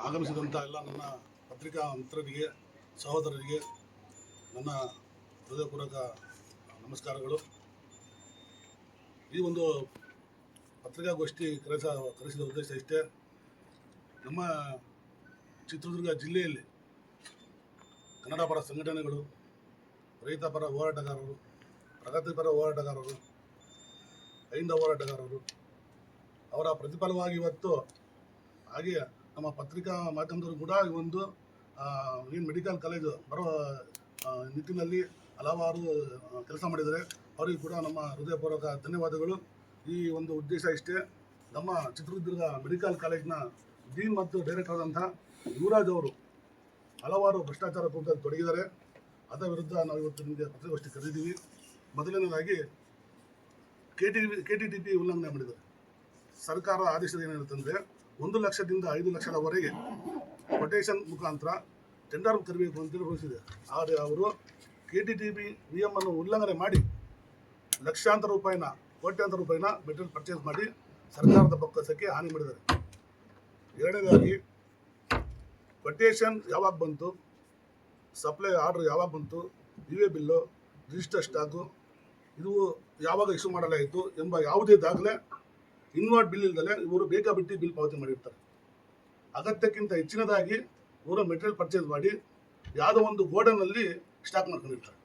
ಆಗಮಿಸಿದಂಥ ಎಲ್ಲ ನನ್ನ ಪತ್ರಿಕಾ ಮಿತ್ರರಿಗೆ, ಸಹೋದರರಿಗೆ ನನ್ನ ಹೃದಯಪೂರ್ವಕ ನಮಸ್ಕಾರಗಳು. ಈ ಒಂದು ಪತ್ರಿಕಾಗೋಷ್ಠಿ ಕರೆಸಿದ ಉದ್ದೇಶ ಇಷ್ಟೇ. ನಮ್ಮ ಚಿತ್ರದುರ್ಗ ಜಿಲ್ಲೆಯಲ್ಲಿ ಕನ್ನಡ ಪರ ಸಂಘಟನೆಗಳು, ರೈತ ಪರ ಹೋರಾಟಗಾರರು, ಪ್ರಗತಿಪರ ಹೋರಾಟಗಾರರು, ಹೈಂದವ ಹೋರಾಟಗಾರರು ಅವರ ಪ್ರತಿಫಲವಾಗಿ ಇವತ್ತು ಹಾಗೆ ನಮ್ಮ ಪತ್ರಿಕಾ ಮಾಧ್ಯಮದವರು ಕೂಡ ಈ ಒಂದು ಏನು ಮೆಡಿಕಲ್ ಕಾಲೇಜು ಬರೋ ನಿಟ್ಟಿನಲ್ಲಿ ಹಲವಾರು ಕೆಲಸ ಮಾಡಿದ್ದಾರೆ. ಅವರಿಗೂ ಕೂಡ ನಮ್ಮ ಹೃದಯಪೂರ್ವಕ ಧನ್ಯವಾದಗಳು. ಈ ಒಂದು ಉದ್ದೇಶ ಇಷ್ಟೇ. ನಮ್ಮ ಚಿತ್ರದುರ್ಗ ಮೆಡಿಕಲ್ ಕಾಲೇಜಿನ ಡೀನ್ ಮತ್ತು ಡೈರೆಕ್ಟರ್ ಆದಂಥ ಯುವರಾಜ್ ಅವರು ಹಲವಾರು ಭ್ರಷ್ಟಾಚಾರ ಕೂಟದಲ್ಲಿ ತೊಡಗಿದ್ದಾರೆ. ಅದರ ವಿರುದ್ಧ ನಾವು ಇವತ್ತು ನಿಮಗೆ ಪತ್ರಿಕಾಗೋಷ್ಠಿ ಕರೆದಿದ್ದೀವಿ. ಮೊದಲನೇದಾಗಿ KTTP ಉಲ್ಲಂಘನೆ ಮಾಡಿದ್ದಾರೆ. ಸರ್ಕಾರ ಆದೇಶದ ಏನಿರುತ್ತಂದರೆ 1 ಲಕ್ಷದಿಂದ 5 ಲಕ್ಷದವರೆಗೆ ಕೊಟೇಶನ್ ಮುಖಾಂತರ ಟೆಂಡರ್ ಕರೆಯಬೇಕು ಅಂತೇಳಿ ಘೋಷಿಸಿದೆ. ಆದರೆ ಅವರು KTTP ನಿಯಮವನ್ನು ಉಲ್ಲಂಘನೆ ಮಾಡಿ ಲಕ್ಷಾಂತರ ರೂಪಾಯಿನ, ಕೋಟ್ಯಾಂತರ ರೂಪಾಯಿನ ಮೆಟೀರಿಯಲ್ ಪರ್ಚೇಸ್ ಮಾಡಿ ಸರ್ಕಾರದ ಬೊಕ್ಕಸಕ್ಕೆ ಹಾನಿ ಮಾಡಿದ್ದಾರೆ. ಎರಡನೇದಾಗಿ ಕೊಟೇಶನ್ ಯಾವಾಗ ಬಂತು, ಸಪ್ಲೈ ಆರ್ಡರ್ ಯಾವಾಗ ಬಂತು, UA ಬಿಲ್ಲು, ರಿಜಿಸ್ಟರ್ ಸ್ಟಾಕು ಇದು ಯಾವಾಗ ಇಶ್ಯೂ ಮಾಡಲಾಯಿತು ಎಂಬ ಯಾವುದೇ ದಾಖಲೆ, ಇನ್ವಾರ್ಡ್ ಬಿಲ್ ಇಲ್ಲದೆ ಇವರು ಬೇಕಾಬಿಟ್ಟಿ ಬಿಲ್ ಪಾವತಿ ಮಾಡಿರ್ತಾರೆ. ಅಗತ್ಯಕ್ಕಿಂತ ಹೆಚ್ಚಿನದಾಗಿ ಇವರು ಮೆಟೀರಿಯಲ್ ಪರ್ಚೇಸ್ ಮಾಡಿ ಯಾವುದೋ ಒಂದು ಗೋಡನ್ನಲ್ಲಿ ಸ್ಟಾಕ್ ಮಾಡ್ಕೊಂಡಿರ್ತಾರೆ.